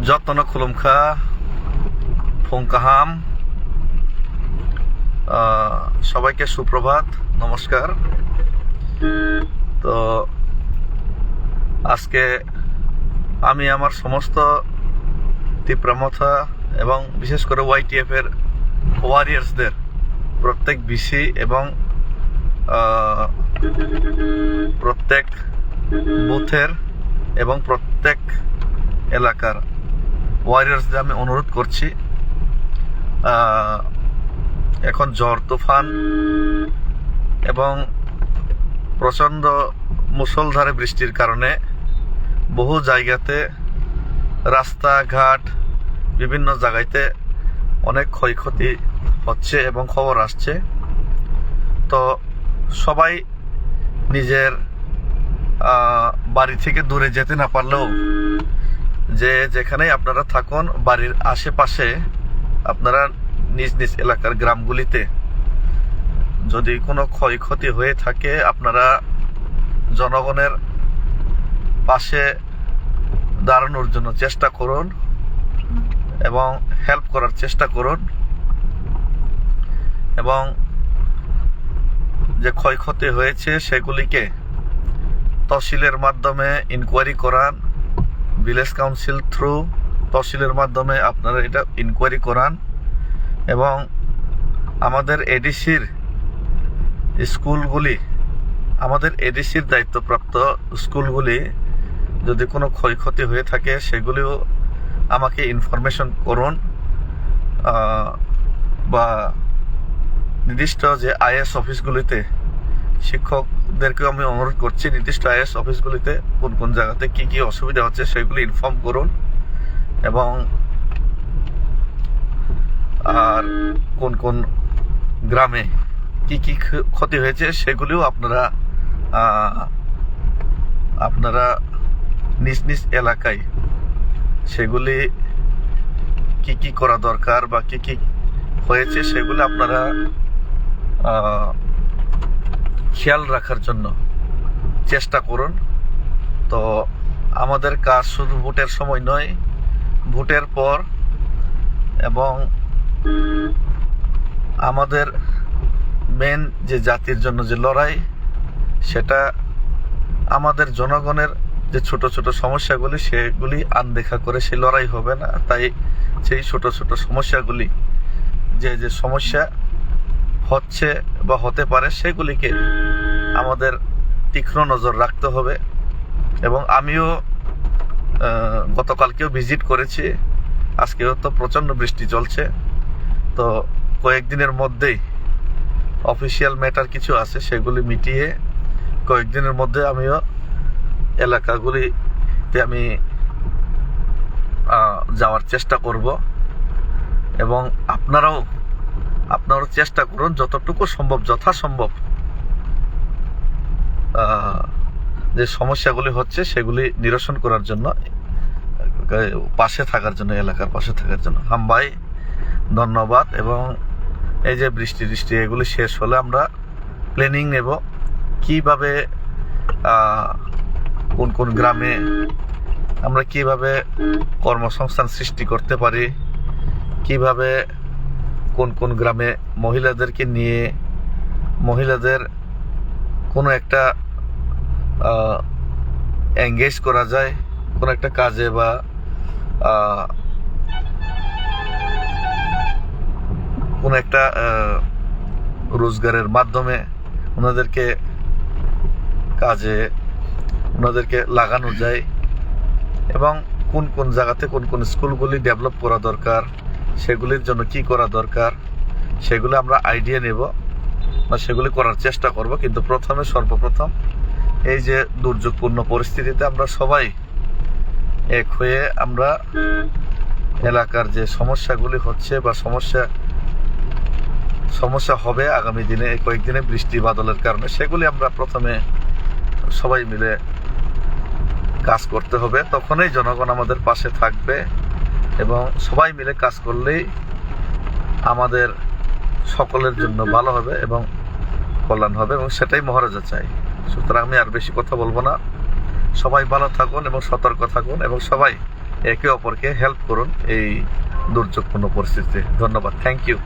যত্ন খুলুমখা ফোংকাহাম। সবাইকে সুপ্রভাত, নমস্কার। তো আজকে আমি আমার সমস্ত তীব্রমথা এবং বিশেষ করে YTF এর ওয়ারিয়ার্সদের প্রত্যেক বিসি এবং প্রত্যেক বুথের এবং প্রত্যেক এলাকার ওয়ারিয়ার্সদের আমি অনুরোধ করছি, এখন ঝড় তুফান এবং প্রচণ্ড মুষলধারে বৃষ্টির কারণে বহু জায়গাতে রাস্তাঘাট বিভিন্ন জায়গাতে অনেক ক্ষয়ক্ষতি হচ্ছে এবং খবর আসছে। তো সবাই নিজের বাড়ি থেকে দূরে যেতে না পারলেও যে যেখানেই আপনারা থাকুন, বাড়ির আশেপাশে আপনারা নিজ নিজ এলাকার গ্রামগুলিতে যদি কোনো ক্ষয়ক্ষতি হয়ে থাকে, আপনারা জনগণের পাশে দাঁড়ানোর জন্য চেষ্টা করুন এবং হেল্প করার চেষ্টা করুন, এবং যে ক্ষয়ক্ষতি হয়েছে সেগুলিকে তহসিলের মাধ্যমে ইনকোয়ারি করান, ভিলেজ কাউন্সিল থ্রু তহসিলের মাধ্যমে আপনারা এটা ইনকোয়ারি করান, এবং আমাদের এডিসির স্কুলগুলি, আমাদের এডিসির দায়িত্বপ্রাপ্ত স্কুলগুলি যদি কোনো ক্ষয়ক্ষতি হয়ে থাকে সেগুলিও আমাকে ইনফরমেশন করুন, বা নির্দিষ্ট যে IAS অফিসগুলিতে শিক্ষকদেরকেও আমি অনুরোধ করছি, নির্দিষ্ট IAS অফিসগুলিতে কোন কোন জায়গাতে কি কি অসুবিধা হচ্ছে সেগুলি ইনফর্ম করুন, এবং আর কোন কোন গ্রামে কি কি ক্ষতি হয়েছে সেগুলিও আপনারা নিজ নিজ এলাকায় সেগুলি কি কি করা দরকার বা কি কি হয়েছে সেগুলো আপনারা খেয়াল রাখার জন্য চেষ্টা করুন। তো আমাদের কাজ শুধু ভোটের সময় নয়, ভোটের পর এবং আমাদের মেন যে জাতির জন্য যে লড়াই, সেটা আমাদের জনগণের যে ছোট ছোট সমস্যাগুলি সেগুলি আনদেখা করে সে লড়াই হবে না। তাই সেই ছোট ছোট সমস্যাগুলি, যে যে সমস্যা হচ্ছে বা হতে পারে সেগুলিকে আমাদের তীক্ষ্ণ নজর রাখতে হবে। এবং আমিও গতকালকেও ভিজিট করেছি, আজকেও তো প্রচণ্ড বৃষ্টি চলছে। তো কয়েকদিনের মধ্যেই অফিসিয়াল ম্যাটার কিছু আছে, সেগুলি মিটিয়ে কয়েকদিনের মধ্যে আমিও এলাকাগুলিতে আমি যাওয়ার চেষ্টা করব, এবং আপনারাও চেষ্টা করুন যতটুকু সম্ভব, যথাসম্ভব যে সমস্যাগুলি হচ্ছে সেগুলি নিরসন করার জন্য, পাশে থাকার জন্য, এলাকার পাশে থাকার জন্য। ভাই ধন্যবাদ। এবং এই যে বৃষ্টি এগুলি শেষ হলে আমরা প্ল্যানিং নেব কিভাবে কোন কোন গ্রামে আমরা কিভাবে কর্মসংস্থান সৃষ্টি করতে পারি, কিভাবে কোন কোন গ্রামে মহিলাদেরকে নিয়ে মহিলাদের কোনো একটা এঙ্গেজ করা যায় কোনো একটা কাজে, বা কোনো একটা রোজগারের মাধ্যমে ওনাদেরকে কাজে লাগানো যায়, এবং কোন কোন জায়গাতে কোন কোন স্কুলগুলি ডেভেলপ করা দরকার, সেগুলির জন্য কি করা দরকার সেগুলো আমরা আইডিয়া নেব বা সেগুলি করার চেষ্টা করব। কিন্তু সর্বপ্রথম এই যে দুর্যোগপূর্ণ পরিস্থিতিতে আমরা সবাই এক হয়ে আমরা এলাকার যে সমস্যাগুলি হচ্ছে বা সমস্যা হবে আগামী দিনে, এই কয়েকদিনে বৃষ্টি বাদলের কারণে, সেগুলি আমরা প্রথমে সবাই মিলে কাজ করতে হবে। তখনই জনগণ আমাদের পাশে থাকবে, এবং সবাই মিলে কাজ করলেই আমাদের সকলের জন্য ভালো হবে এবং কল্যাণ হবে, এবং সেটাই মহারাজা চাই। সুতরাং আমি আর বেশি কথা বলবো না। সবাই ভালো থাকুন এবং সতর্ক থাকুন, এবং সবাই একে অপরকে হেল্প করুন এই দুর্যোগপূর্ণ পরিস্থিতিতে। ধন্যবাদ, থ্যাংক ইউ।